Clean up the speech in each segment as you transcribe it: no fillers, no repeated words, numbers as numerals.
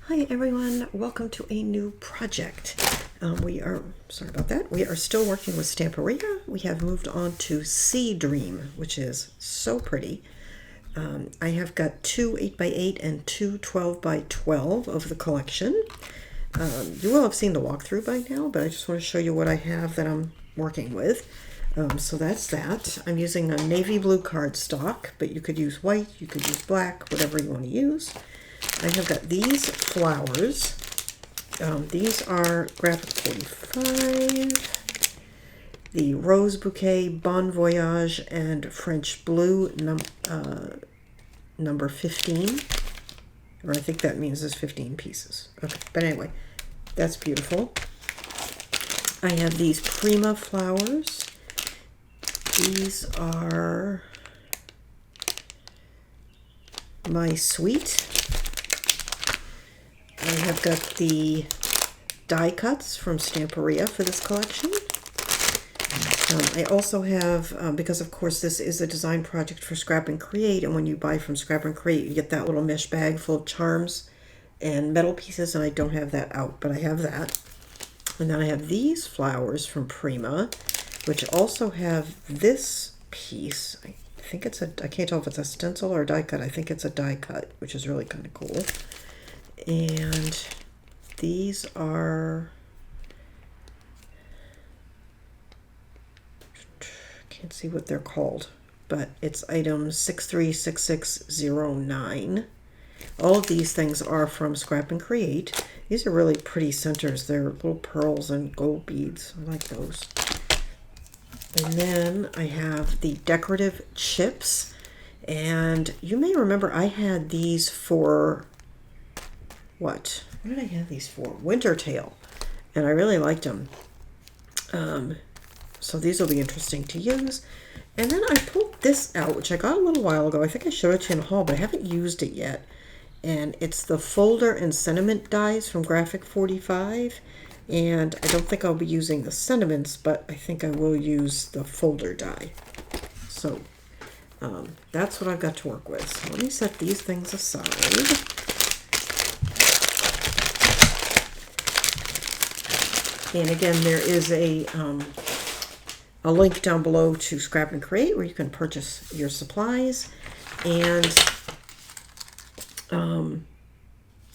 Hi everyone, welcome to a new project. We are still working with Stamperia. We have moved on to Sea Dream, which is so pretty. I have got two 8x8 and two 12x12 of the collection. You will have seen the walkthrough by now, but I just want to show you what I have that I'm working with. So that's that. I'm using a navy blue cardstock, but you could use white, you could use black, whatever you want to use. I have got these flowers. These are Graphic 45, the Rose Bouquet, Bon Voyage, and French Blue number 15. Or I think that means there's 15 pieces. Okay, but anyway, that's beautiful. I have these Prima flowers. These are My Sweet. I have got the die cuts from Stamperia for this collection. I also have, because of course this is a design project for Scrap and Create, and when you buy from Scrap and Create, you get that little mesh bag full of charms and metal pieces, and I don't have that out, but I have that. And then I have these flowers from Prima, which also have this piece. I think it's I can't tell if it's a stencil or a die cut. I think it's a die cut, which is really kind of cool. And these are, can't see what they're called, but it's items 636609. All of these things are from Scrap and Create. These are really pretty centers. They're little pearls and gold beads. I like those. And then I have the decorative chips. And you may remember I had these for what did I have these for? Wintertail, and I really liked them. So these will be interesting to use. And then I pulled this out, which I got a little while ago. I think I showed it to you in a haul, but I haven't used it yet. And it's the folder and sentiment dies from Graphic 45. And I don't think I'll be using the sentiments, but I think I will use the folder die. So that's what I've got to work with. So let me set these things aside. And again, there is a link down below to Scrap and Create where you can purchase your supplies, and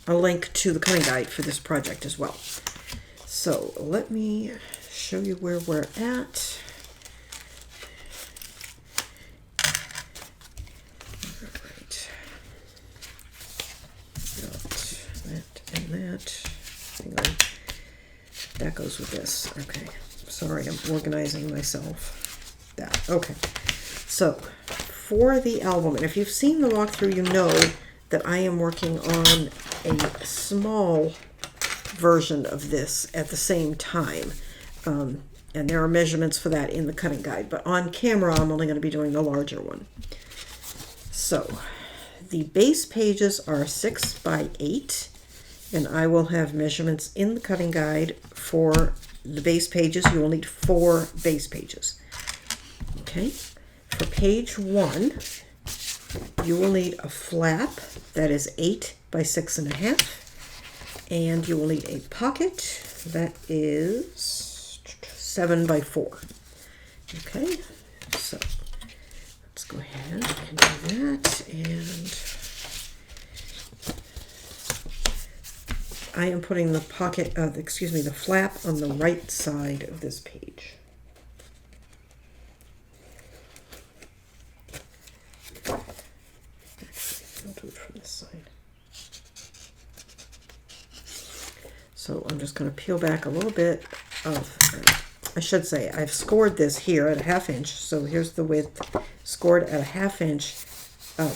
a link to the cutting guide for this project as well. So let me show you where we're at. All right. Got that and that. Hang on. That goes with this. Okay. Sorry, I'm organizing myself. That. Okay. So, for the album, and if you've seen the walkthrough, you know that I am working on a small version of this at the same time. And there are measurements for that in the cutting guide. But on camera, I'm only going to be doing the larger one. So, the base pages are 6x8. And I will have measurements in the cutting guide for the base pages. You will need 4 base pages. Okay. For page 1, you will need a flap that is 8x6.5. And you will need a pocket that is 7x4. Okay. So let's go ahead and do that. And I am putting the pocket, the flap on the right side of this page. Actually, I'll do it from this side. So I'm just going to peel back a little bit of, I should say, I've scored this here at a 1/2 inch. So here's the width, scored at a 1/2 inch,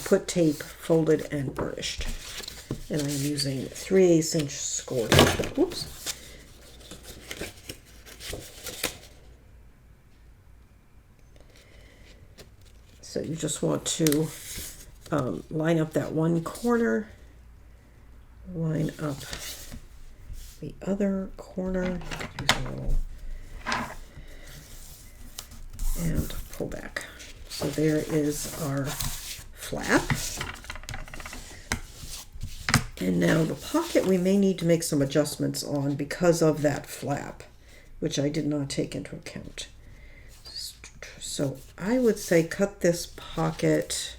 put tape, folded, and burnished. And I am using 3/8 inch Scor Tape. Oops. So you just want to line up that one corner, line up the other corner, use a little, and pull back. So there is our flap. And now the pocket we may need to make some adjustments on because of that flap, which I did not take into account. So I would say cut this pocket,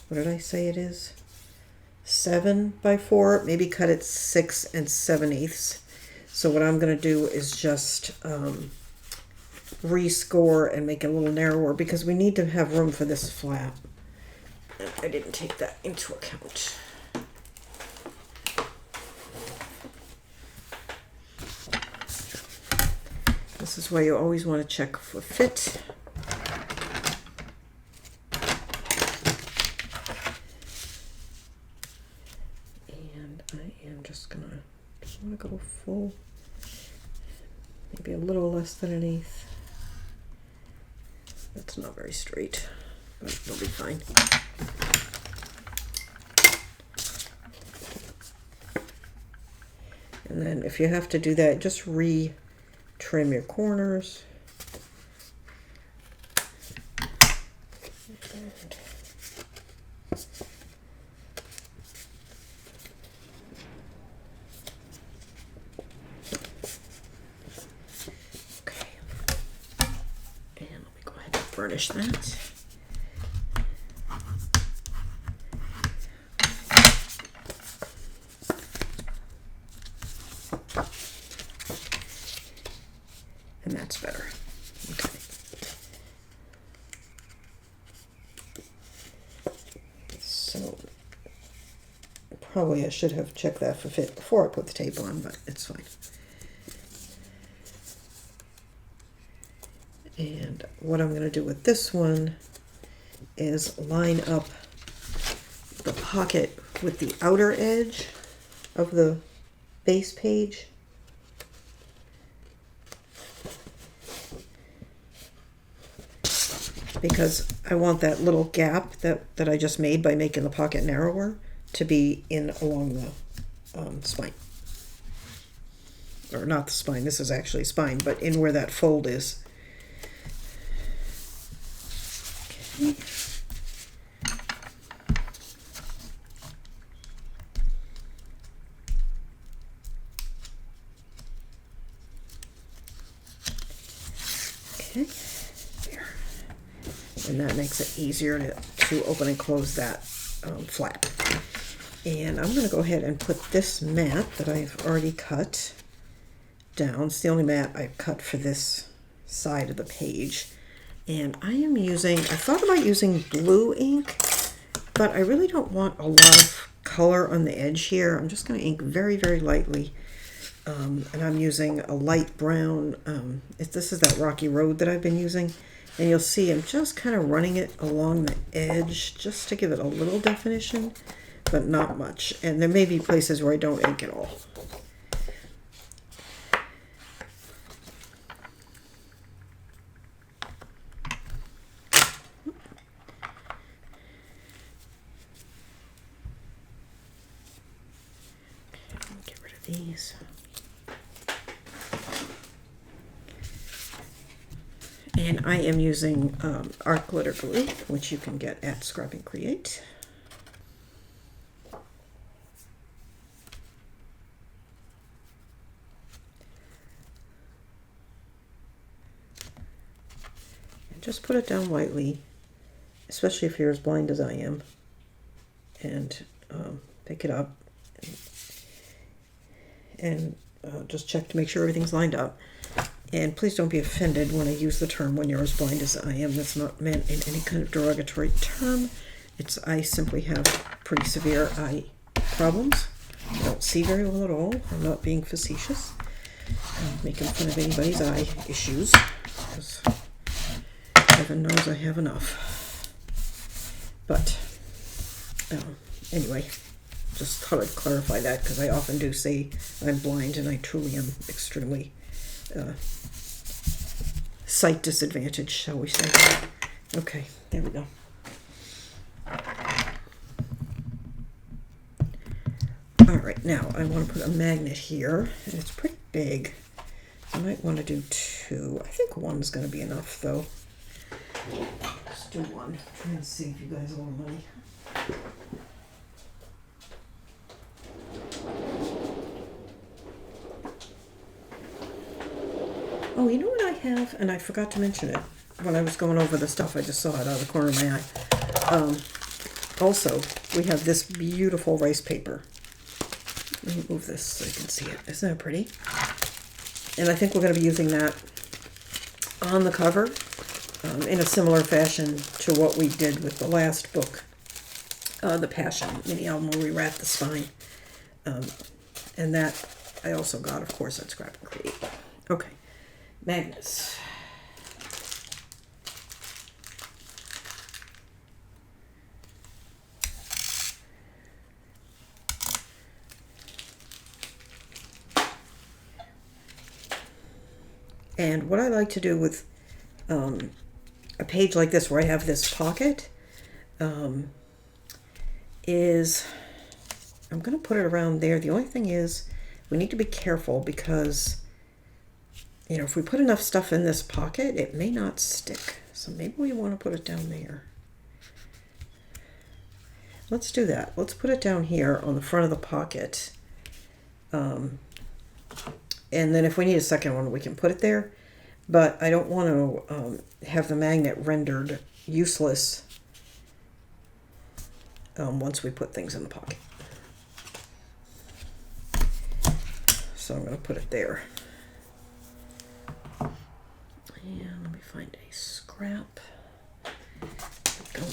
what did I say it is? 7 by 4, maybe cut it 6 7/8. So what I'm going to do is just rescore and make it a little narrower because we need to have room for this flap. I didn't take that into account. This is why you always want to check for fit. And I am just want to go full, maybe a little less than 1/8. That's not very straight, but it'll be fine. And then if you have to do that, just trim your corners. Burnish that. And that's better. Okay. So probably I should have checked that for fit before I put the tape on, but it's fine. And what I'm going to do with this one is line up the pocket with the outer edge of the base page. Because I want that little gap that I just made by making the pocket narrower to be in along the spine. Or not the spine, this is actually spine, but in where that fold is. Okay. Okay, there. And that makes it easier to open and close that flap. And I'm going to go ahead and put this mat that I've already cut down. It's the only mat I've cut for this side of the page. And I thought about using blue ink, but I really don't want a lot of color on the edge here. I'm just going to ink very, very lightly. And I'm using a light brown. This is that Rocky Road that I've been using. And you'll see I'm just kind of running it along the edge just to give it a little definition, but not much. And there may be places where I don't ink at all. These. And I am using art glitter glue, which you can get at Scrub and Create. And just put it down lightly, especially if you're as blind as I am, and pick it up. And just check to make sure everything's lined up. And please don't be offended when I use the term when you're as blind as I am. That's not meant in any kind of derogatory term. I simply have pretty severe eye problems. I don't see very well at all. I'm not being facetious. I'm making fun of anybody's eye issues, because heaven knows I have enough. But anyway, just thought I'd clarify that, because I often do say I'm blind, and I truly am extremely sight disadvantaged, shall we say. Okay, there we go. All right, now I want to put a magnet here, and it's pretty big. I might want to do 2. I think 1's going to be enough, though. Let's do 1. Try and save you guys a little money. Oh, you know what I have? And I forgot to mention it when I was going over the stuff. I just saw it out of the corner of my eye. Also, we have this beautiful rice paper. Let me move this so you can see it. Isn't that pretty? And I think we're going to be using that on the cover in a similar fashion to what we did with the last book, the Passion mini album, where we wrapped the spine. And that I also got, of course, at Scrap and Create. Okay, magnets. And what I like to do with a page like this, where I have this pocket, is I'm going to put it around there. The only thing is we need to be careful because, you know, if we put enough stuff in this pocket, it may not stick. So maybe we want to put it down there. Let's do that. Let's put it down here on the front of the pocket. And then if we need a second one, we can put it there. But I don't want to have the magnet rendered useless once we put things in the pocket. So I'm going to put it there. And let me find a scrap. There we go.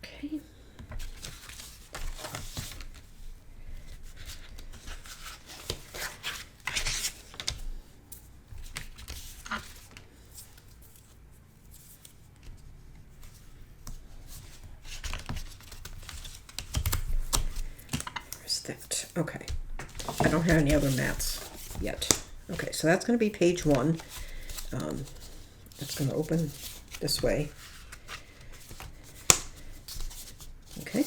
Okay. Where's that? Okay. I don't have any other mats yet. Okay, so that's going to be page 1. It's going to open this way. Okay,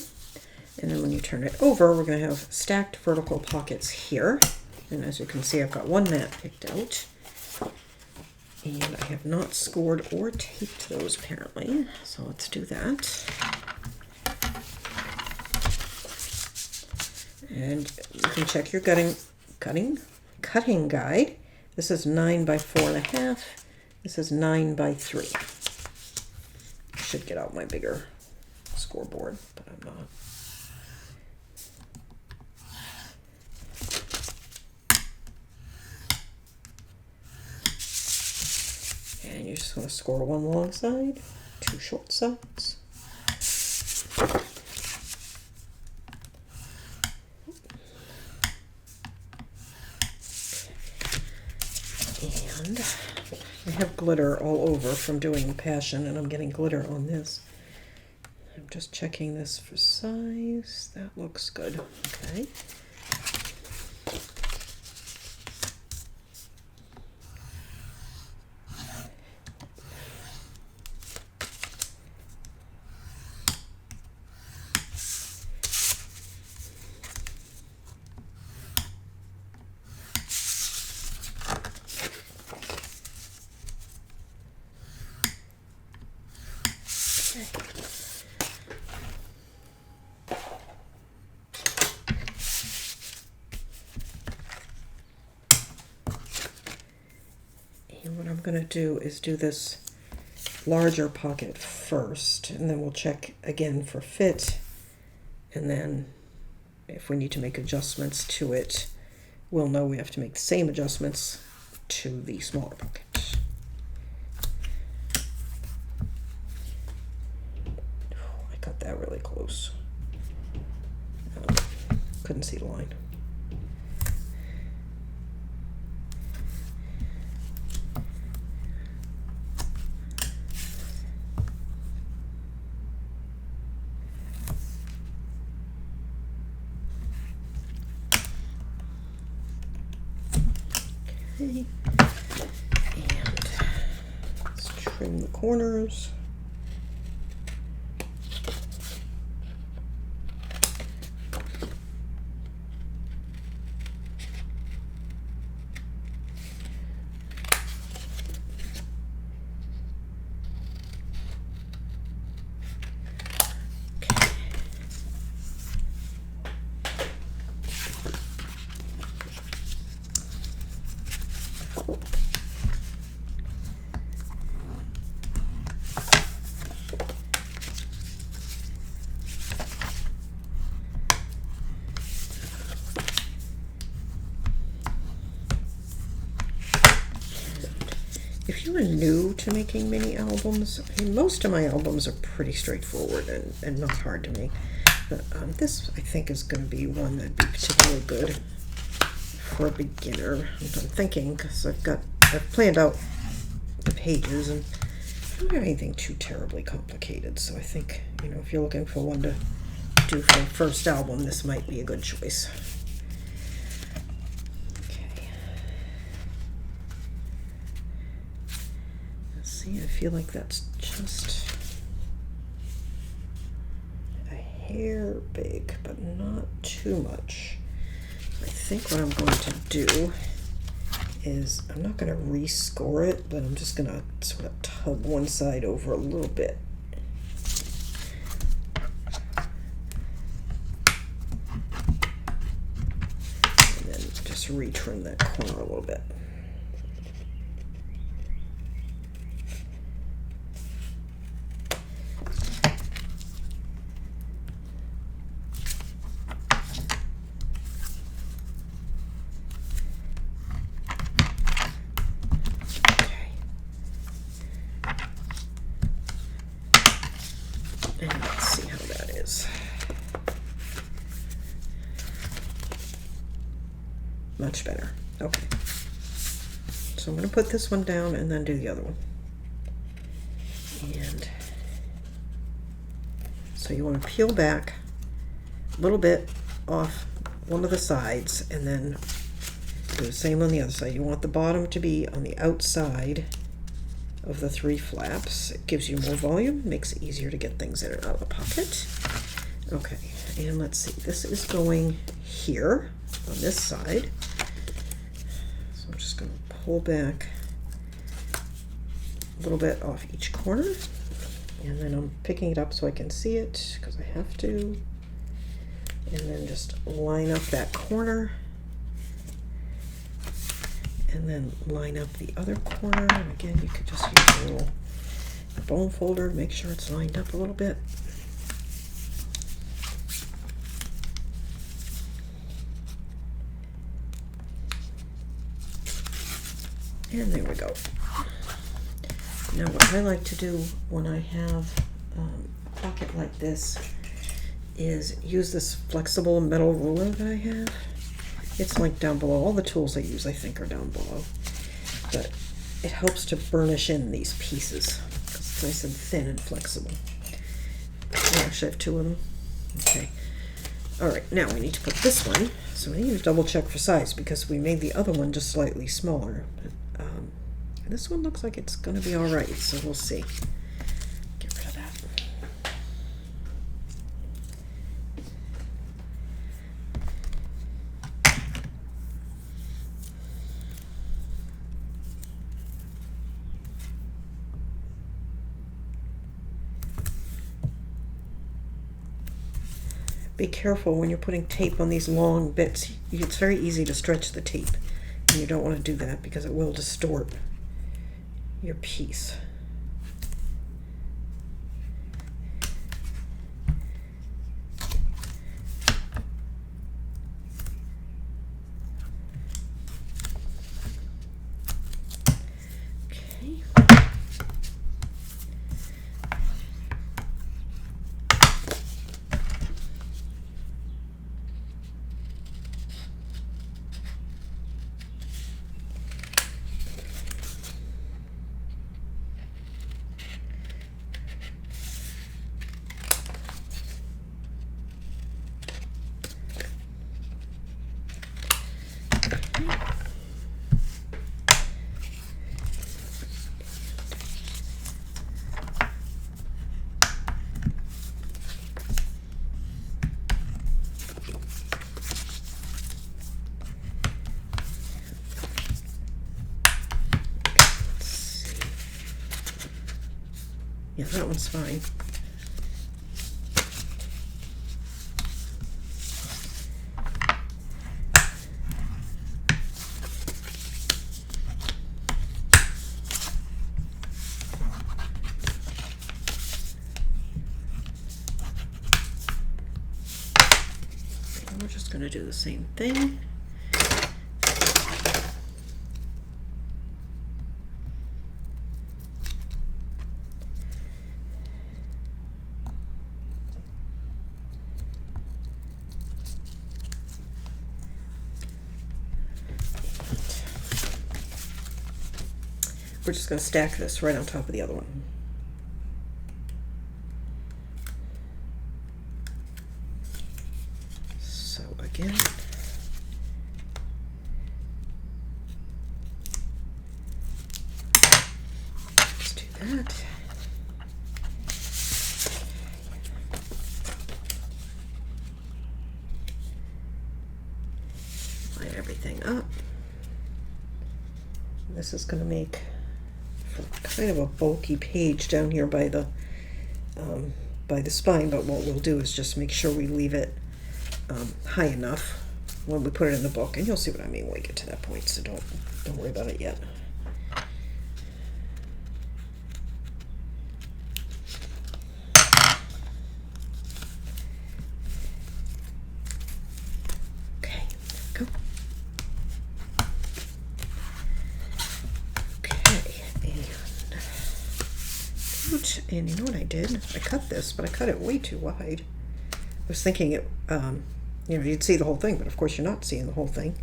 and then when you turn it over, we're going to have stacked vertical pockets here. And as you can see, I've got one mat picked out. And I have not scored or taped those apparently. So let's do that. And you can check your cutting guide. This is 9 by 4.5. This is 9 by 3. I should get out my bigger scoreboard, but I'm not. And you just want to score one long side, 2 short sides. And I have glitter all over from doing Passion, and I'm getting glitter on this. I'm just checking this for size. That looks good. Okay. And what I'm going to do is do this larger pocket first, and then we'll check again for fit, and then if we need to make adjustments to it, we'll know we have to make the same adjustments to the smaller pocket. I got that really close. Couldn't see the line. Okay. And let's trim the corners. If you are new to making mini albums, I mean, most of my albums are pretty straightforward and not hard to make. But this, I think, is going to be one that'd be particularly good for a beginner. I'm thinking, because I've planned out the pages, and I don't have anything too terribly complicated. So I think, you know, if you're looking for one to do for the first album, this might be a good choice. See, I feel like that's just a hair big, but not too much. I think what I'm going to do is, I'm not going to rescore it, but I'm just going to sort of tug one side over a little bit. And then just retrim that corner a little bit. Much better. Okay. So I'm going to put this one down and then do the other one. And so you want to peel back a little bit off one of the sides and then do the same on the other side. You want the bottom to be on the outside of the 3 flaps. It gives you more volume, makes it easier to get things in and out of the pocket. Okay, and let's see. This is going here on this side. So I'm just going to pull back a little bit off each corner, and then I'm picking it up so I can see it because I have to, and then just line up that corner and then line up the other corner. And again, you could just use a little bone folder to make sure it's lined up a little bit. And there we go. Now what I like to do when I have a pocket like this is use this flexible metal ruler that I have. It's linked down below. All the tools I use I think are down below. But it helps to burnish in these pieces because it's nice and thin and flexible. I actually have 2 of them. Okay. Alright, now we need to put this one. So we need to double check for size because we made the other one just slightly smaller. This one looks like it's going to be alright, so we'll see. Get rid of that. Be careful when you're putting tape on these long bits. It's very easy to stretch the tape, and you don't want to do that because it will distort your piece. Okay. Yeah, that one's fine. And we're just going to do the same thing. we're just going to stack this right on top of the other one. So again, let's do that. Line everything up. This is going to make kind of a bulky page down here by the spine, but what we'll do is just make sure we leave it high enough when we put it in the book, and you'll see what I mean when we get to that point, so don't worry about it yet. Okay, go. And you know what I did? I cut this, but I cut it way too wide. I was thinking it, you'd see the whole thing, but of course you're not seeing the whole thing.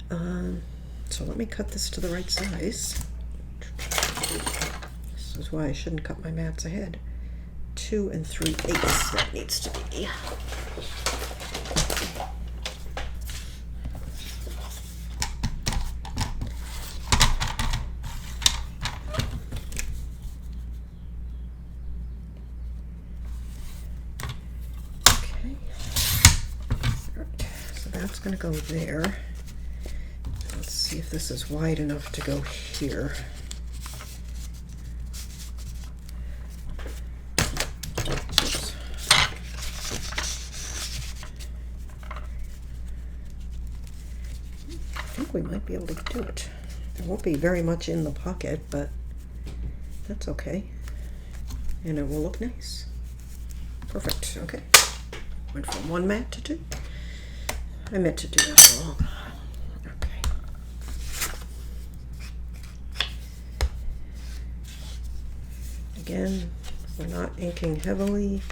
So let me cut this to the right size. This is why I shouldn't cut my mats ahead. 2 3/8 that needs to be. That's going to go there. Let's see if this is wide enough to go here. Oops. I think we might be able to do it. There won't be very much in the pocket, but that's okay. And it will look nice. Perfect. Okay. Went from 1 mat to 2. I meant to do that wrong. Okay. Again, we're not inking heavily.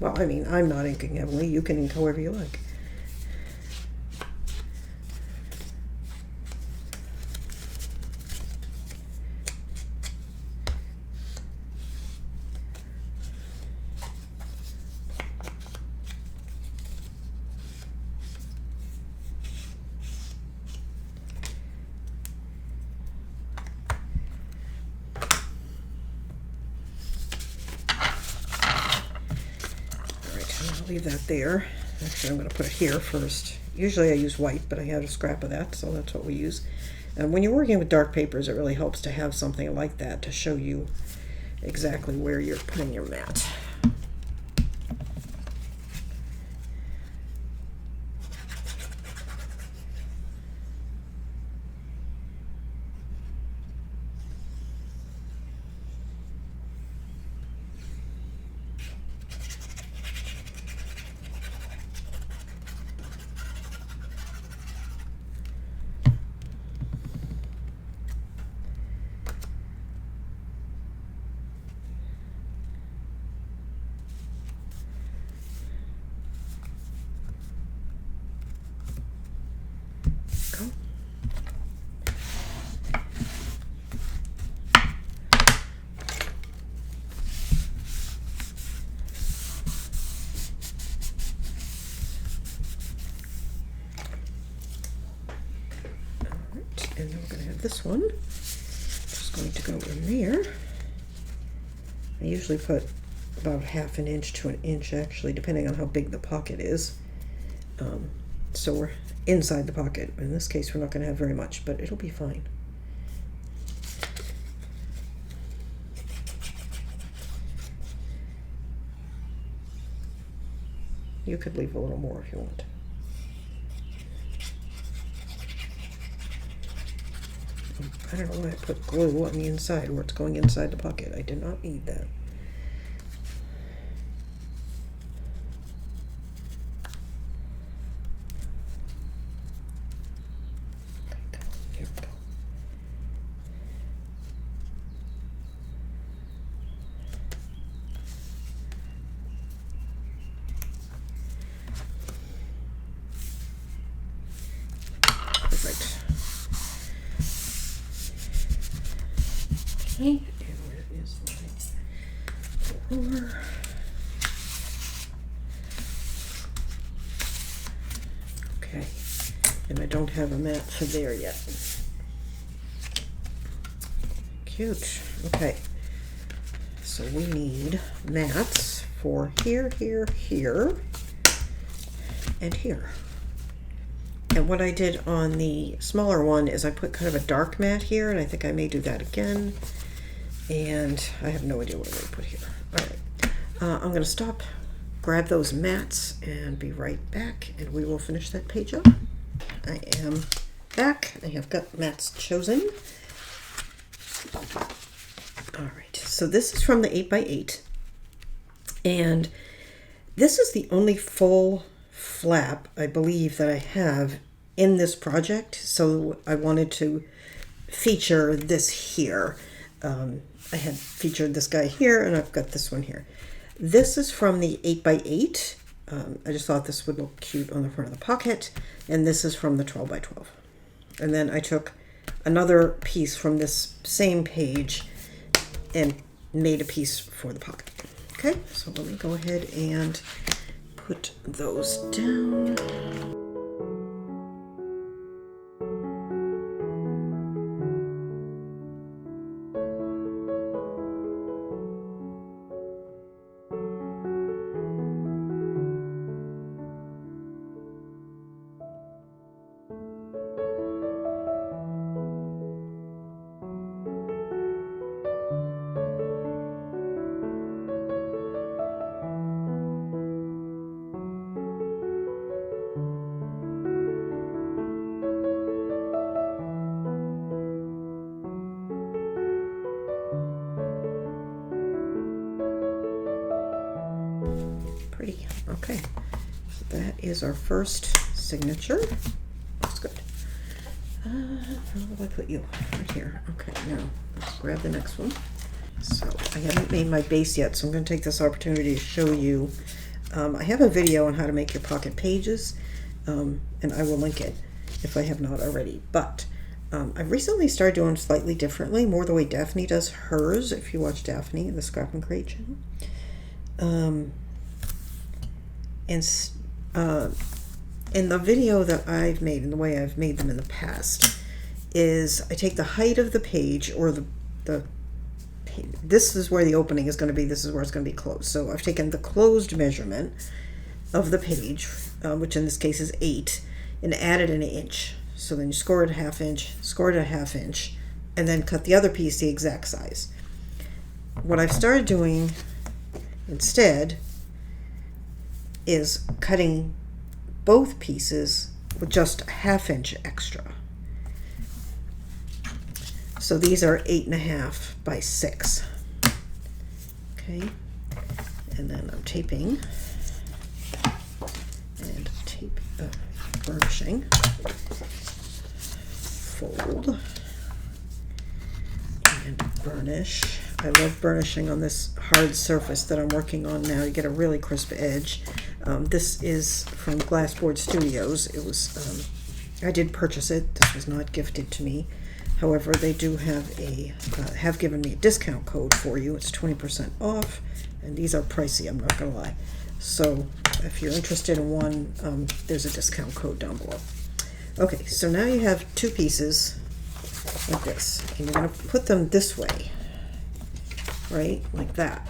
Well, I mean, I'm not inking heavily. You can ink however you like. Leave that there. Actually, I'm going to put it here first. Usually I use white, but I had a scrap of that, so that's what we use. And when you're working with dark papers, it really helps to have something like that to show you exactly where you're putting your mat. And then we're going to have this one. Just going to go in there. I usually put about 1/2 inch to 1 inch, actually, depending on how big the pocket is. So we're inside the pocket. In this case, we're not going to have very much, but it'll be fine. You could leave a little more if you want. I don't know why I put glue on the inside where it's going inside the pocket. I did not need that. Here we go. Perfect. Okay, and where is my ruler? Okay, and I don't have a mat for there yet. Cute. Okay, so we need mats for here, here, here, and here. And what I did on the smaller one is I put kind of a dark mat here, and I think I may do that again. And I have no idea what I'm going to put here. All right, I'm going to stop, grab those mats, and be right back, and we will finish that page up. I am back. I have got mats chosen. All right, so this is from the 8x8, and this is the only full flap, I believe, that I have in this project, so I wanted to feature this here. I had featured this guy here, and I've got this one here. This is from the 8x8. I just thought this would look cute on the front of the pocket, and this is from the 12x12. And then I took another piece from this same page and made a piece for the pocket. Okay, so let me go ahead and put those down. Pretty. Okay, so that is our first signature. Looks good. Where will I put you? Right here. Okay, now let's grab the next one. So I haven't made my base yet, so I'm going to take this opportunity to show you. I have a video on how to make your pocket pages, and I will link it if I have not already. But I've recently started doing slightly differently, more the way Daphne does hers, if you watch Daphne, the Scrap and Crate channel. In the video that I've made, and the way I've made them in the past, is I take the height of the page, or this is where the opening is going to be, this is where it's going to be closed. So I've taken the closed measurement of the page, which in this case is 8, and added an inch. So then you score it a ½ inch, score it a ½ inch, and then cut the other piece the exact size. What I've started doing instead is cutting both pieces with just a ½ inch extra. So these are 8.5 by 6. Okay, and then I'm taping and burnishing. Fold and burnish. I love burnishing on this hard surface that I'm working on now. You get a really crisp edge. This is from Glassboard Studios. It was, I did purchase it. This was not gifted to me. However, they do have have given me a discount code for you. It's 20% off, and these are pricey, I'm not gonna lie. So if you're interested in one, there's a discount code down below. Okay, so now you have two pieces like this, and you're gonna put them this way, right, like that.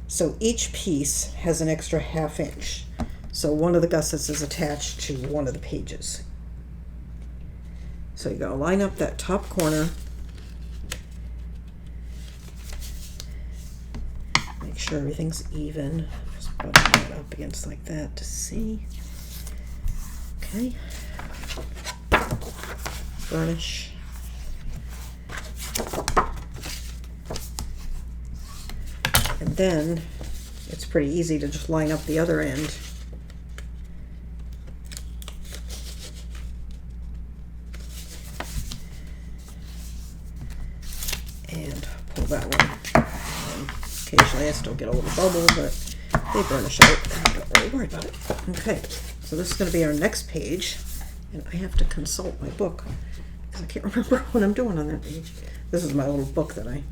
So each piece has an extra ½ inch. So one of the gussets is attached to one of the pages. So you're going to line up that top corner. Make sure everything's even. Just button that up against like that to see. Okay. Burnish. And then it's pretty easy to just line up the other end. And pull that one. And occasionally I still get a little bubble, but they burnish out. Don't really worry about it. Okay, so this is going to be our next page, and I have to consult my book because I can't remember what I'm doing on that page. This is my little book that I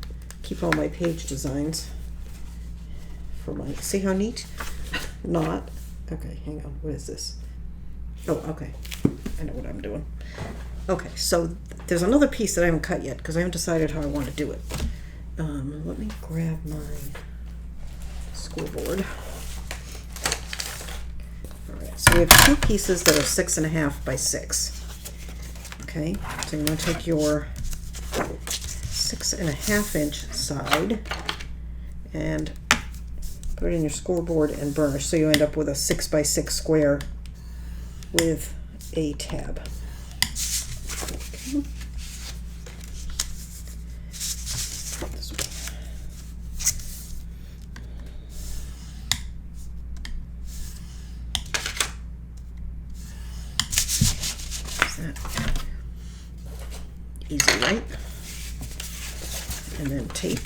keep all my page designs for my, see how neat? Not. Okay, hang on, what is this? Oh, okay, I know what I'm doing. Okay, so there's another piece that I haven't cut yet because I haven't decided how I want to do it. Let me grab my scoreboard. Alright, so we have two pieces that are 6.5 by 6. Okay, so you're going to take your 6.5 inch side and put it in your scoreboard and burnish, so you end up with a 6 by 6 square with a tab. Okay. This way. That. Easy, right? And then tape.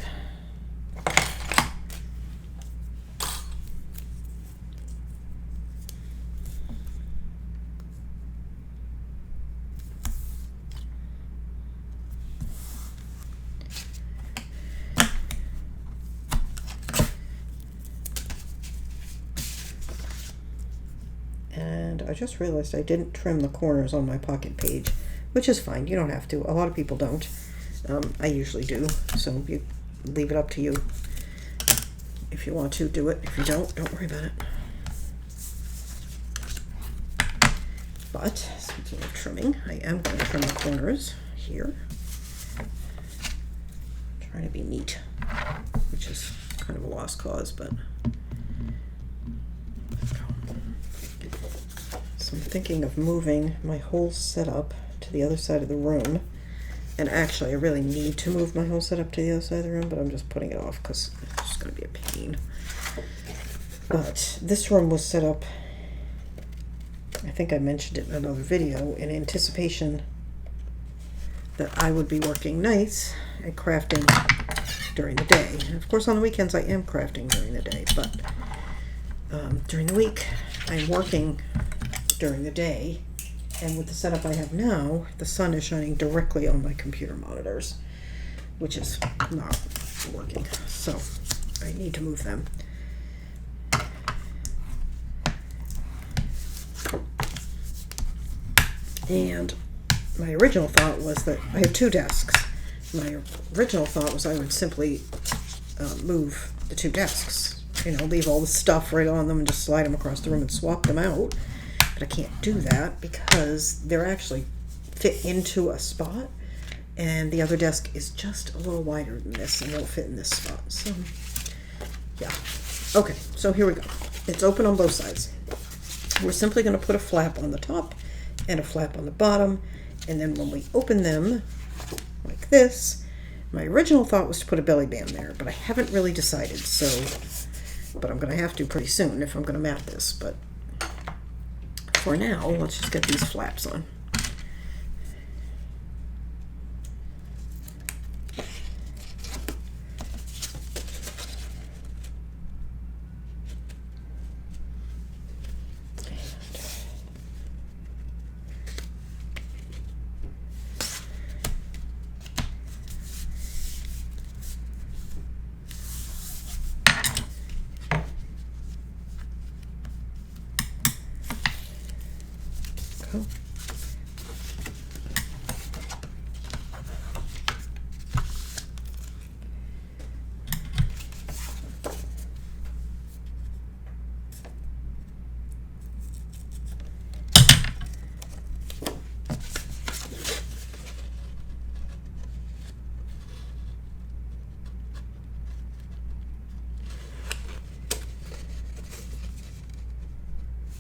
And I just realized I didn't trim the corners on my pocket page, which is fine. You don't have to. A lot of people don't. I usually do. So you leave it up to you. If you want to, do it. If you don't worry about it. But speaking of trimming, I am going to trim the corners here. Trying to be neat, which is kind of a lost cause, but so I'm thinking of moving my whole setup to the other side of the room. And actually, I really need to move my whole setup to the other side of the room, but I'm just putting it off because it's just going to be a pain. But this room was set up, I think I mentioned it in another video, in anticipation that I would be working nights and crafting during the day. And of course, on the weekends, I am crafting during the day, but during the week, I'm working during the day. And with the setup I have now, the sun is shining directly on my computer monitors, which is not working. So I need to move them. And my original thought was that I have two desks. My original thought was I would simply move the two desks, you know, leave all the stuff right on them and just slide them across the room and swap them out. But I can't do that because they're actually fit into a spot, and the other desk is just a little wider than this and won't fit in this spot. So yeah, okay, so here we go. It's open on both sides. We're simply going to put a flap on the top and a flap on the bottom, and then when we open them like this, my original thought was to put a belly band there, but I haven't really decided. So, but I'm going to have to pretty soon if I'm going to mat this. But for now, let's just get these flaps on. Go.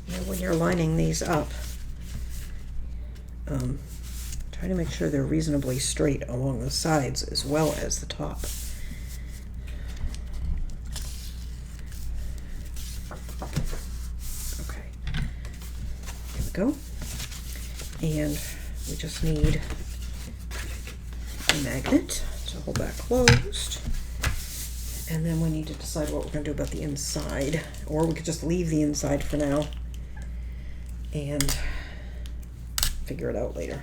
Now when you're lining these up, try to make sure they're reasonably straight along the sides as well as the top. Okay, here we go. And we just need a magnet to hold that closed. And then we need to decide what we're going to do about the inside, or we could just leave the inside for now and figure it out later.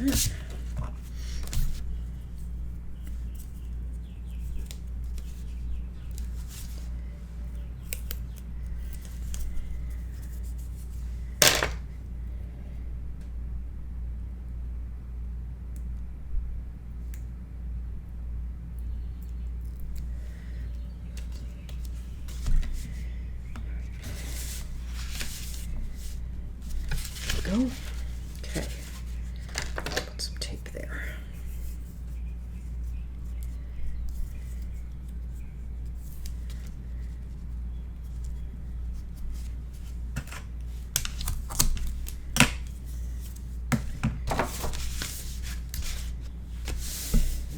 that. Go. Okay. Put some tape there.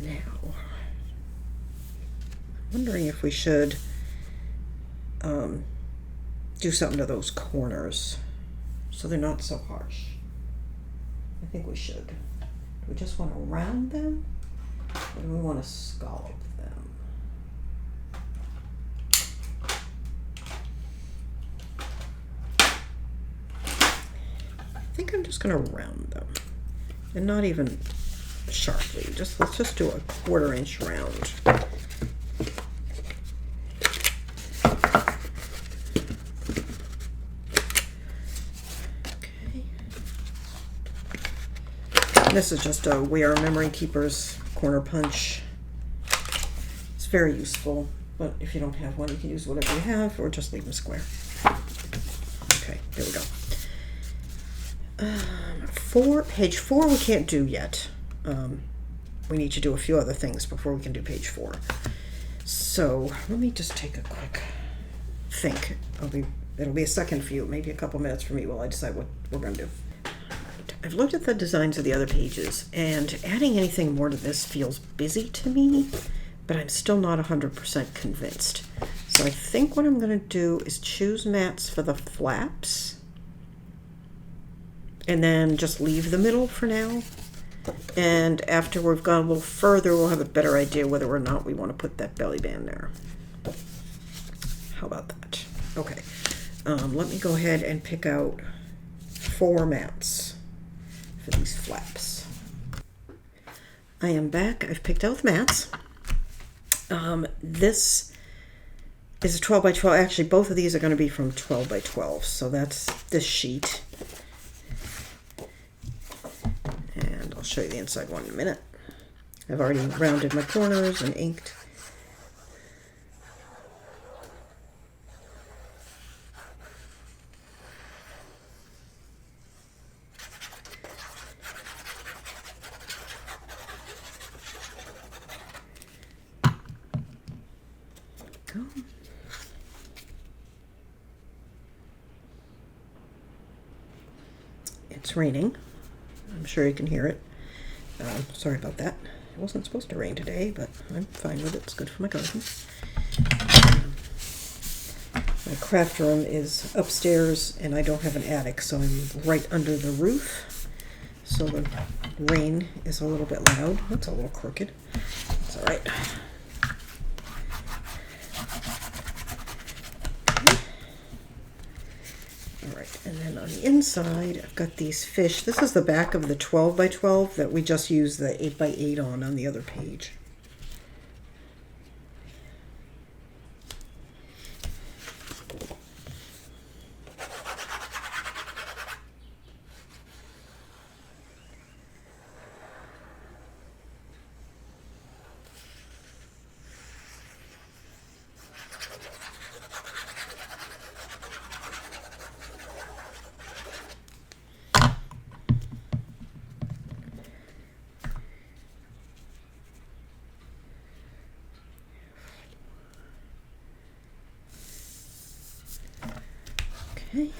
Now, I'm wondering if we should do something to those corners so they're not so harsh. I think we should. Do we just want to round them, or do we want to scallop them? I think I'm just going to round them, and not even sharply. Let's just do a 1/4 inch round. This is just a We Are Memory Keepers corner punch. It's very useful, but if you don't have one, you can use whatever you have, or just leave them square. Okay, there we go. Page 4 we can't do yet. We need to do a few other things before we can do page 4. So let me just take a quick think. It'll be a second view, maybe a couple minutes for me while I decide what we're going to do. I've looked at the designs of the other pages, and adding anything more to this feels busy to me, but I'm still not 100% convinced. So I think what I'm going to do is choose mats for the flaps, and then just leave the middle for now. And after we've gone a little further, we'll have a better idea whether or not we want to put that belly band there. How about that? Okay, let me go ahead and pick out 4 mats for these flaps. I am back. I've picked out the mats. This is a 12 by 12. Actually, both of these are going to be from 12 by 12. So that's this sheet. And I'll show you the inside one in a minute. I've already rounded my corners and inked. It's raining. I'm sure you can hear it. Sorry about that. It wasn't supposed to rain today, but I'm fine with it. It's good for my garden. My craft room is upstairs, and I don't have an attic, so I'm right under the roof. So the rain is a little bit loud. That's a little crooked. It's all right. And then on the inside, I've got these fish. This is the back of the 12 by 12 that we just used the 8 by 8 on the other page. Okay,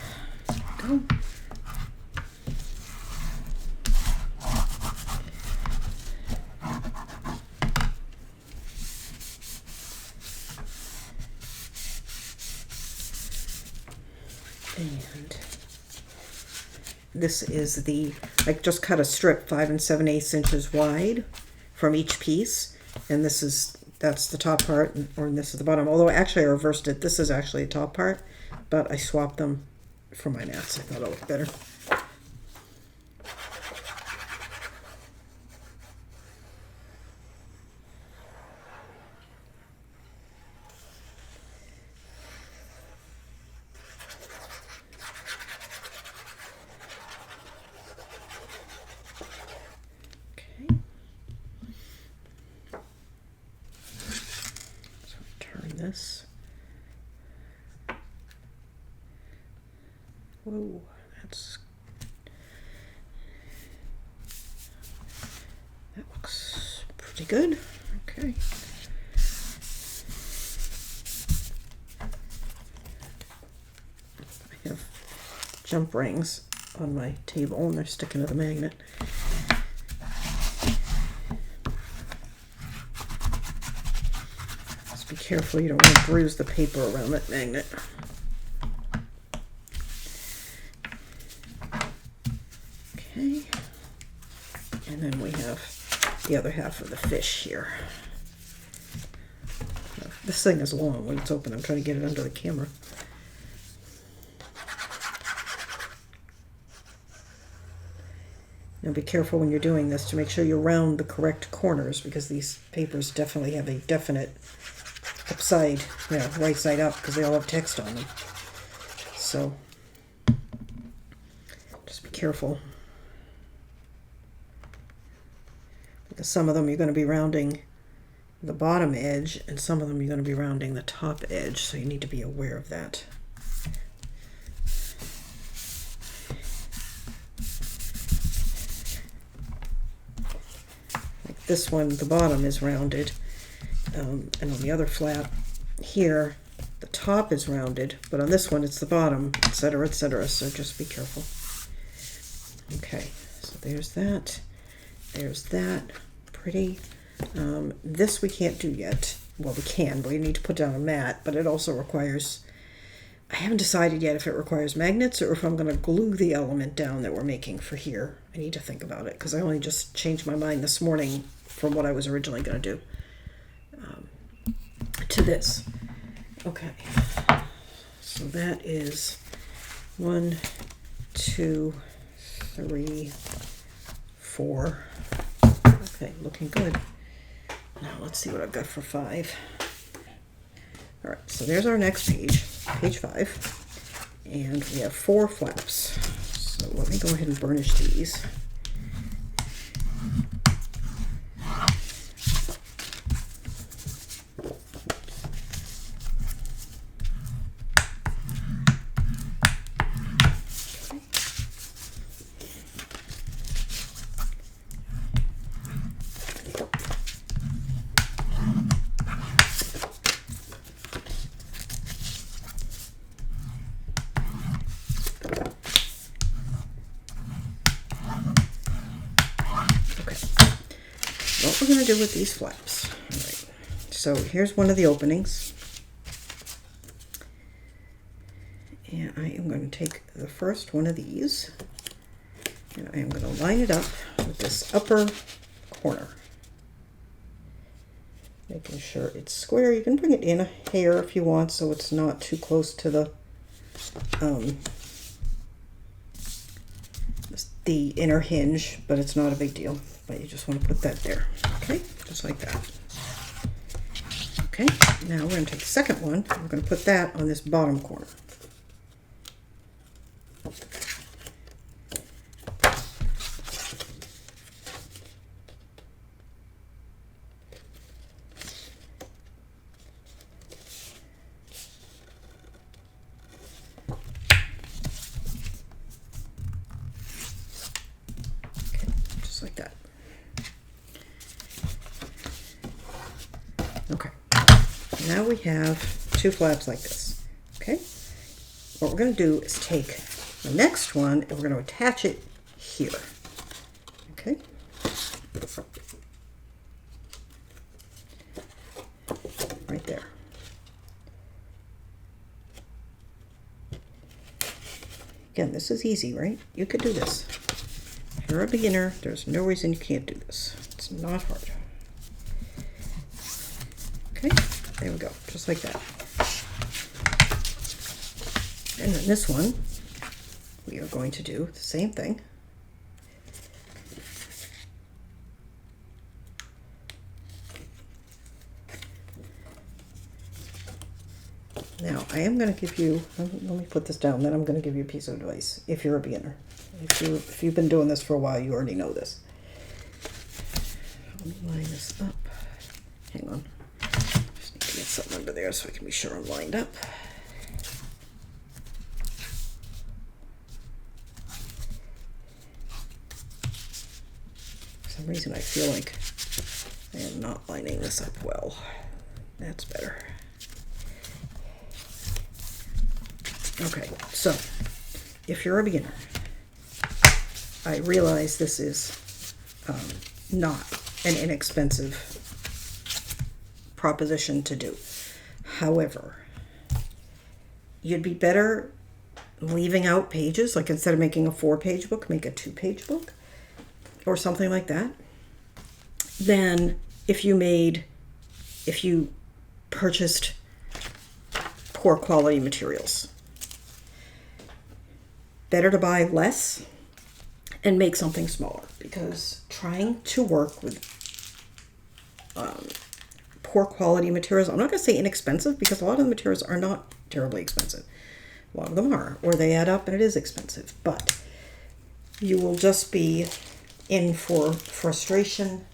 go. And this is I just cut a strip 5 7/8 inches wide from each piece, and that's the top part, and this is the bottom. Although actually I reversed it. This is actually the top part, but I swapped them for my mats. I thought it looked better. this. Whoa, that looks pretty good. Okay. I have jump rings on my table and they're sticking to the magnet. Just be careful you don't want to bruise the paper around that magnet. Okay. And then we have the other half of the fish here. This thing is long when it's open. I'm trying to get it under the camera. Now be careful when you're doing this to make sure you round the correct corners, because these papers definitely have a definite upside, right side up, because they all have text on them. So just be careful. Because some of them you're going to be rounding the bottom edge, and some of them you're going to be rounding the top edge, so you need to be aware of that. Like this one, the bottom is rounded, and on the other flap here, the top is rounded, but on this one it's the bottom, etc., etc., so just be careful. Okay, so there's that. There's that. Pretty. This we can't do yet. Well, we can, but we need to put down a mat, but it also requires, I haven't decided yet if it requires magnets or if I'm going to glue the element down that we're making for here. I need to think about it, because I only just changed my mind this morning from what I was originally going to do to this. Okay, so that is 1, 2, 3, 4. Okay, looking good. Now let's see what I've got for 5. All right, so there's our next page, page 5, and we have 4 flaps. So let me go ahead and burnish these. What we're going to do with these flaps. All right. So here's one of the openings. And I am going to take the first one of these and I am going to line it up with this upper corner. Making sure it's square. You can bring it in a hair if you want so it's not too close to the inner hinge, but it's not a big deal. But you just want to put that there. Okay, just like that. Okay, now we're going to take the second one. We're going to put that on this bottom corner. Like that. Okay, now we have 2 flaps like this. Okay, what we're going to do is take the next one and we're going to attach it here. Okay, right there. Again, this is easy, right? You could do this. If you're a beginner, there's no reason you can't do this. It's not hard. Okay, there we go, just like that. And then this one, we are going to do the same thing. Now, I am going to give you, let me put this down, then I'm going to give you a piece of advice if you're a beginner. If you've been doing this for a while, you already know this. Let me line this up. Hang on. Just need to get some under there so I can be sure I'm lined up. For some reason I feel like I am not lining this up well. That's better. Okay, so if you're a beginner, I realize this is not an inexpensive proposition to do. However, you'd be better leaving out pages, like instead of making a 4-page book, make a 2-page book or something like that, than if you purchased poor quality materials. Better to buy less and make something smaller, because trying to work with poor quality materials, I'm not going to say inexpensive, because a lot of the materials are not terribly expensive. A lot of them are, or they add up and it is expensive, but you will just be in for frustration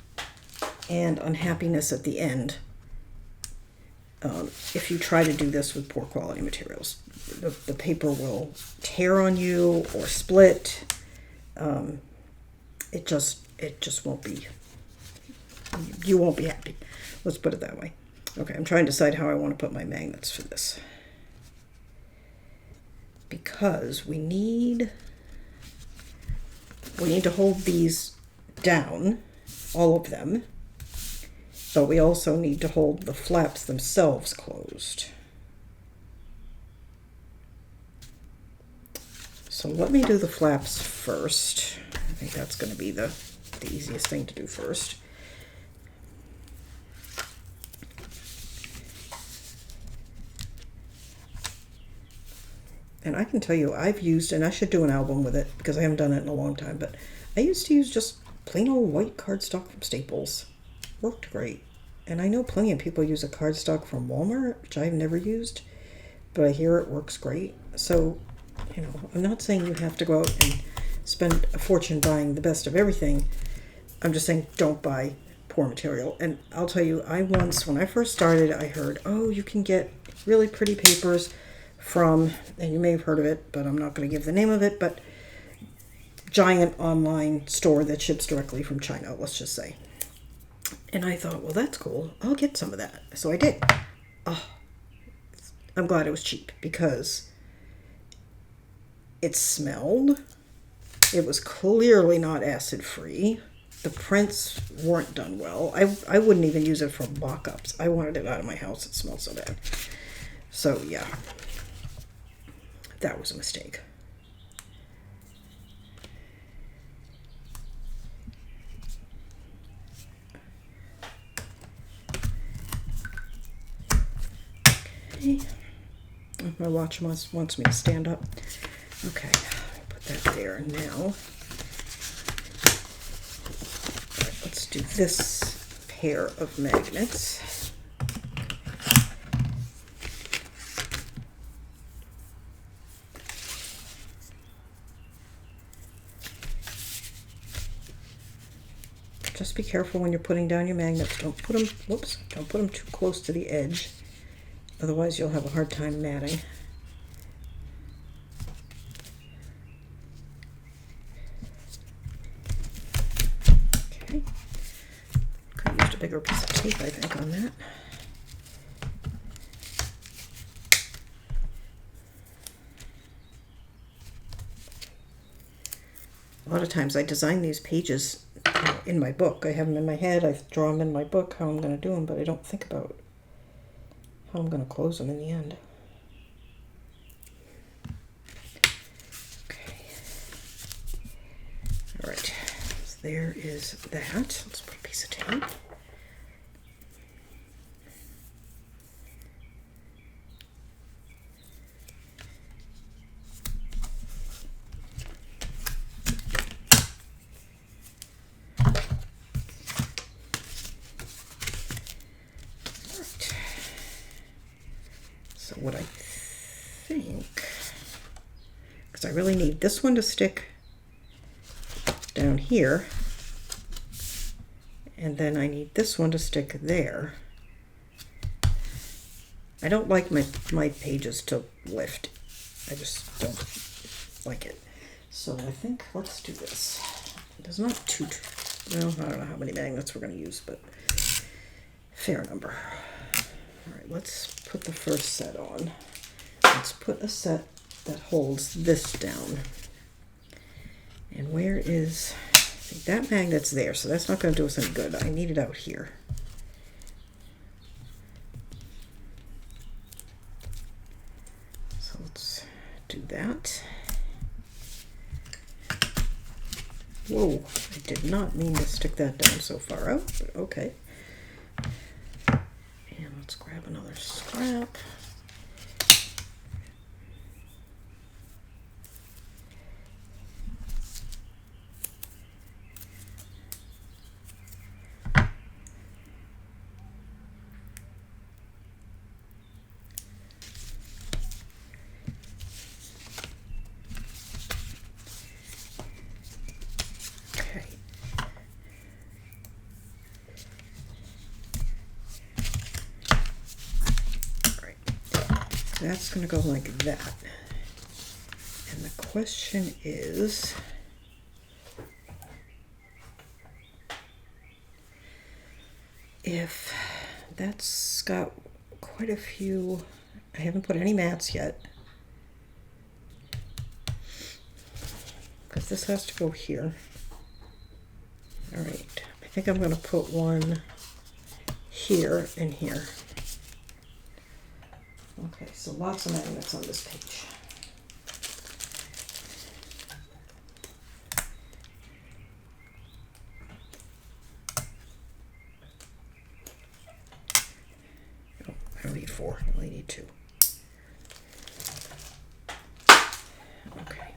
and unhappiness at the end if you try to do this with poor quality materials. The paper will tear on you or split. It just won't be, you won't be happy. Let's put it that way. Okay, I'm trying to decide how I want to put my magnets for this, because we need to hold these down, all of them, but we also need to hold the flaps themselves closed. So let me do the flaps first. I think that's going to be the easiest thing to do first. And I can tell you, I've used, and I should do an album with it because I haven't done it in a long time, but I used to use just plain old white cardstock from Staples. Worked great. And I know plenty of people use a cardstock from Walmart, which I've never used, but I hear it works great. So, you know, I'm not saying you have to go out and spend a fortune buying the best of everything. I'm just saying don't buy poor material. And I'll tell you, when I first started, I heard, oh, you can get really pretty papers from, and you may have heard of it, but I'm not going to give the name of it, but giant online store that ships directly from China, let's just say. And I thought, well, that's cool. I'll get some of that. So I did. Oh, I'm glad it was cheap, because it smelled. It was clearly not acid-free. The prints weren't done well. I wouldn't even use it for mock-ups. I wanted it out of my house. It smelled so bad. So, yeah. That was a mistake. Okay. My watch wants me to stand up. Okay, put that there now. All right, let's do this pair of magnets. Just be careful when you're putting down your magnets. Don't put them too close to the edge. Otherwise you'll have a hard time matting. Okay. Could have used a bigger piece of tape, I think, on that. A lot of times I design these pages in my book. I have them in my head, I draw them in my book, how I'm going to do them, but I don't think about how I'm going to close them in the end. Okay. All right. So there is that. Let's put a piece of tape. So what I think, because I really need this one to stick down here, and then I need this one to stick there. I don't like my pages to lift. I just don't like it. So I think let's do this. There's not too, well, I don't know how many magnets we're going to use, but fair number. All right, let's put the first set on. Let's put a set that holds this down. And where is, see, that magnet's there, so that's not going to do us any good. I need it out here. So let's do that. Whoa, I did not mean to stick that down so far out, but okay. And let's grab another scrap. That's going to go like that. And the question is, if that's got quite a few, I haven't put any mats yet, because this has to go here. All right, I think I'm going to put one here and here. Okay, so lots of magnets on this page. Oh, I don't need 4, I only need 2. Okay.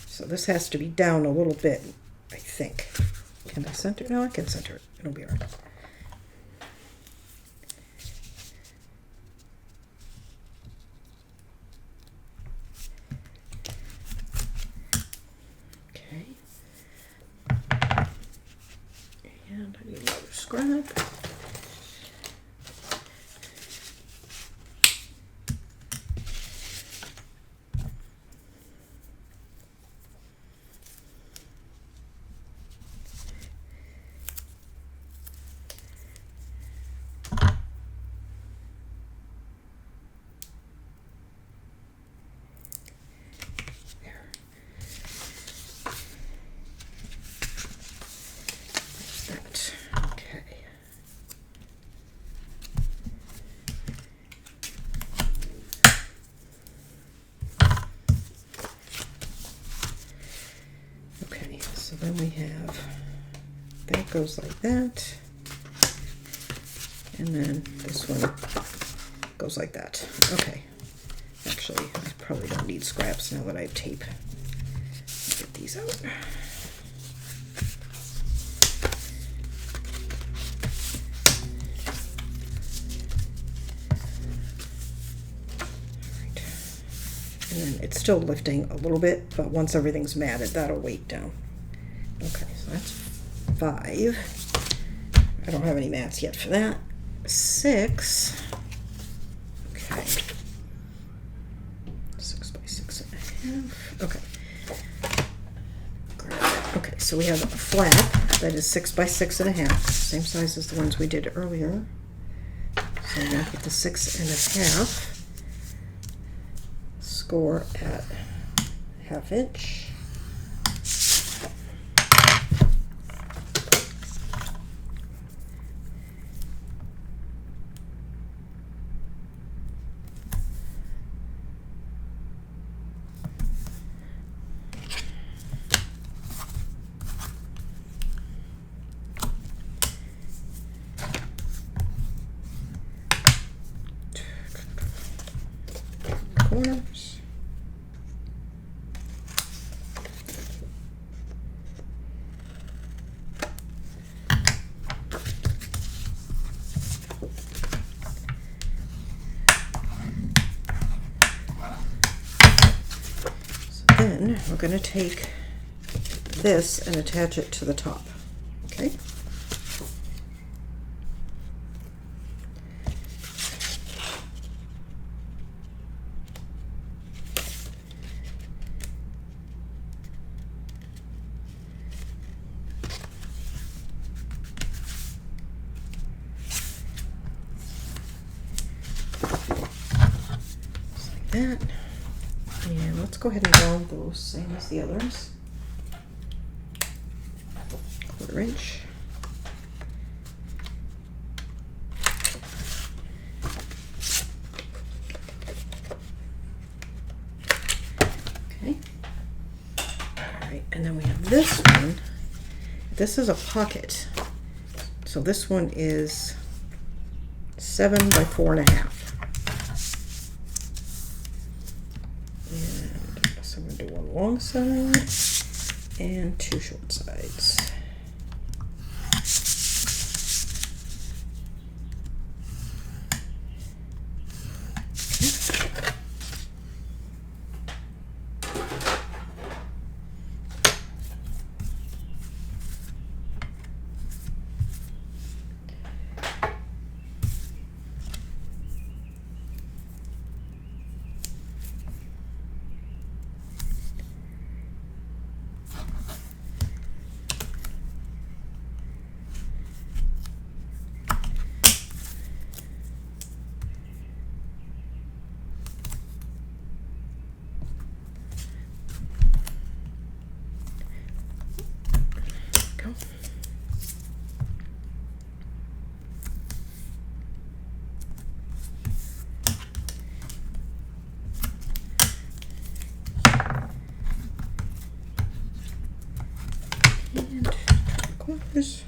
So this has to be down a little bit, I think. Can I center? No, I can center it. It'll be all right. Scrap. So then we have, that goes like that, and then this one goes like that. Okay, actually I probably don't need scraps now that I have tape. Get these out. Alright, and then it's still lifting a little bit, but once everything's matted, that'll weight down. Okay, so that's 5. I don't have any mats yet for that. 6. Okay. 6 by 6.5. Okay. Okay, so we have a flap that is 6 by 6.5. Same size as the ones we did earlier. So I'm going to put the 6.5. Score at 1/2 inch. Corners. So then we're going to take this and attach it to the top. Okay. that. And let's go ahead and round those, same as the others. 1/4 inch. Okay. All right, and then we have this one. This is a pocket. So this one is 7 by 4.5. And so I'm going to do one long side and 2 short sides. Corners.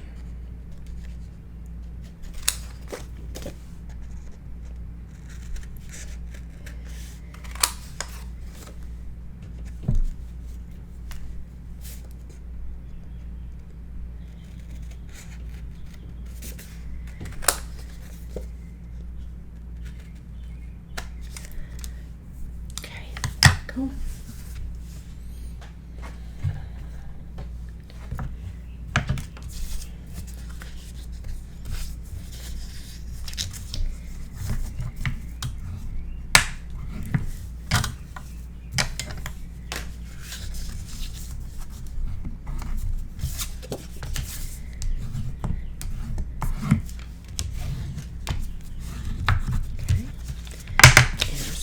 Okay, go.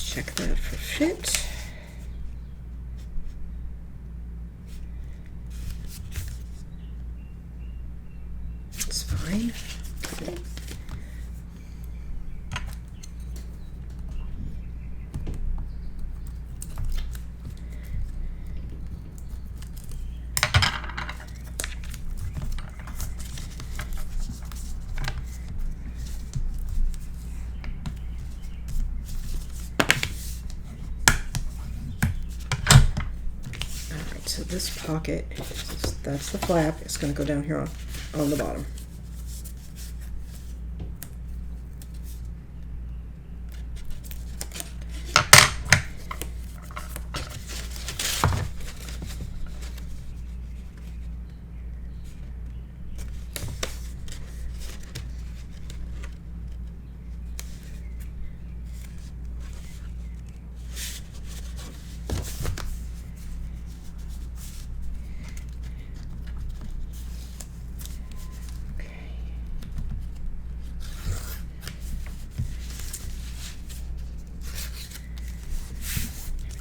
Check that for fit. It's fine. Okay. So this pocket, that's the flap, it's going to go down here on the bottom.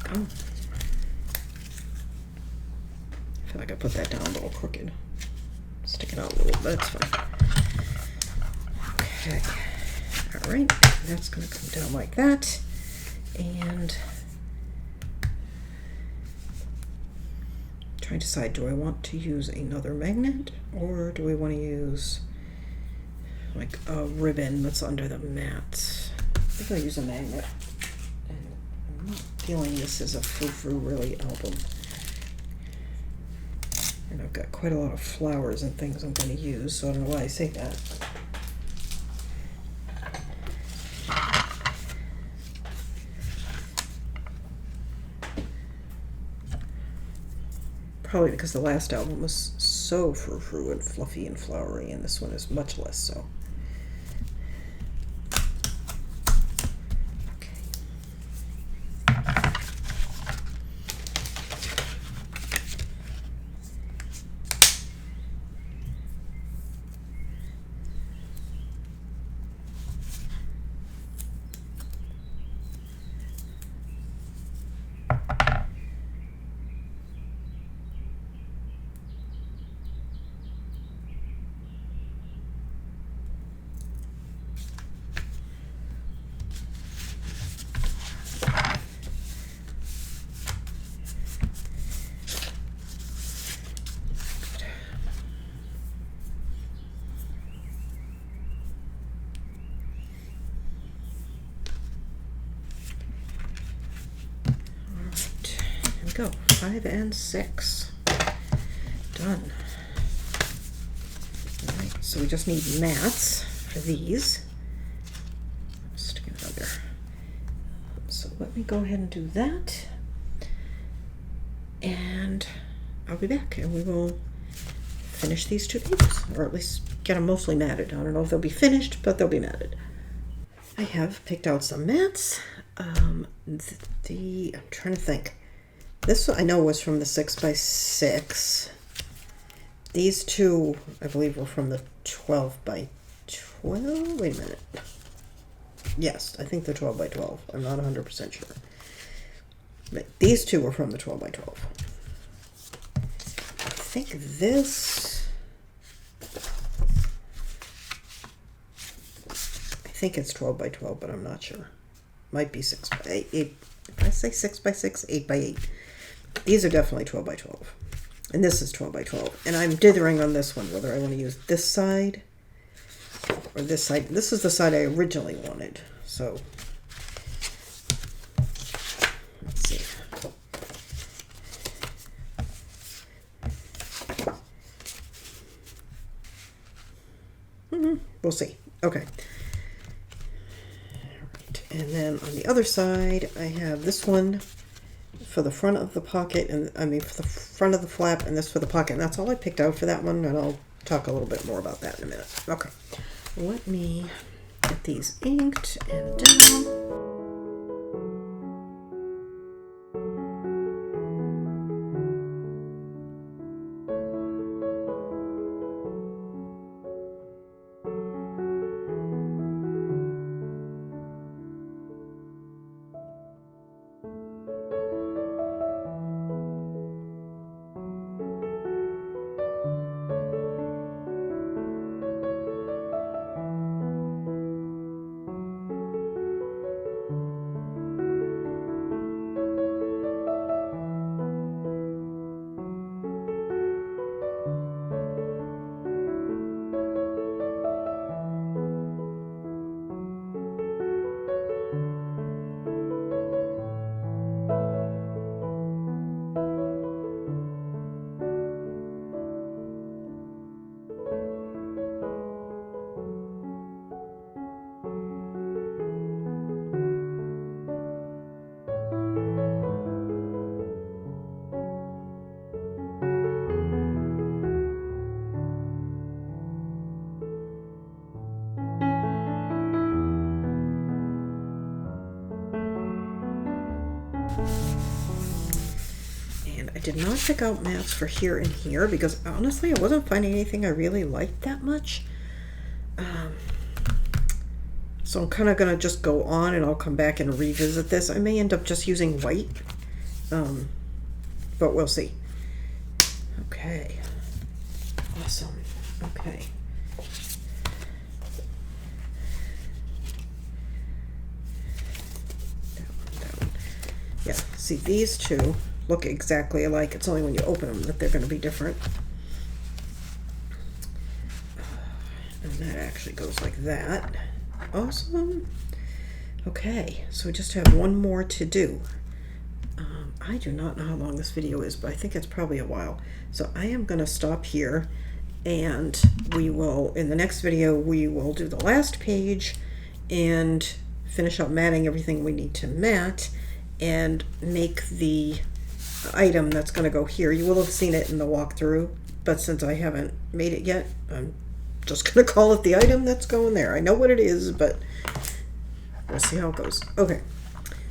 Oh. I feel like I put that down a little crooked. Sticking out a little, but it's fine. Okay. Alright, that's going to come down like that. And trying to decide, do I want to use another magnet or do I want to use like a ribbon that's under the mat? I think I'll use a magnet. I'm not feeling this is a frou-frou really album. And I've got quite a lot of flowers and things I'm going to use, so I don't know why I say that. Probably because the last album was so frou-frou and fluffy and flowery, and this one is much less so. go. 5 and 6. Done. All right, so we just need mats for these. Stick it out there. So let me go ahead and do that. And I'll be back and we will finish these 2 pages, or at least get them mostly matted. I don't know if they'll be finished, but they'll be matted. I have picked out some mats. I'm trying to think. This I know was from the 6x6. These 2, I believe, were from the 12x12. Wait a minute. Yes, I think they're 12x12. I'm not 100% sure. But these 2 were from the 12x12. I think this... I think it's 12x12, but I'm not sure. Might be 6x8. If I say 6x6, 8x8. These are definitely 12x12. And this is 12x12. And I'm dithering on this one, whether I want to use this side or this side. This is the side I originally wanted. So, let's see. We'll see. Okay. And then on the other side, I have this one for the front of the pocket, and I mean for the front of the flap, and this for the pocket. And that's all I picked out for that one, and I'll talk a little bit more about that in a minute. Okay, let me get these inked and down. And I did not pick out mats for here and here because honestly I wasn't finding anything I really liked that much. So I'm kind of going to just go on and I'll come back and revisit this. I may end up just using white, but we'll see. Okay, awesome. Okay. That one. Yeah, see these two look exactly alike. It's only when you open them that they're going to be different. And that actually goes like that. Awesome. Okay, so we just have one more to do. I do not know how long this video is, but I think it's probably a while. So I am going to stop here, and we will, in the next video, we will do the last page and finish up matting everything we need to mat and make the item that's going to go here. You will have seen it in the walkthrough, but since I haven't made it yet, I'm just going to call it the item that's going there. I know what it is, but we'll see how it goes. Okay,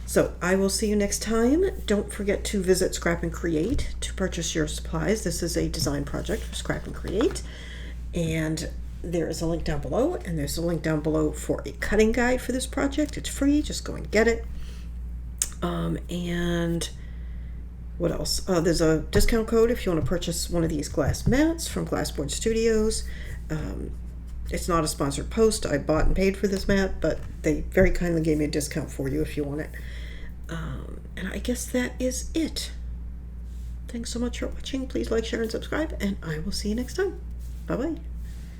so I will see you next time. Don't forget to visit Scrap and Create to purchase your supplies. This is a design project for Scrap and Create, and there is a link down below, and there's a link down below for a cutting guide for this project. It's free. Just go and get it. And what else? There's a discount code if you want to purchase one of these glass mats from Glassboard Studios. It's not a sponsored post. I bought and paid for this mat, but they very kindly gave me a discount for you if you want it. And I guess that is it. Thanks so much for watching. Please like, share, and subscribe, and I will see you next time. Bye-bye.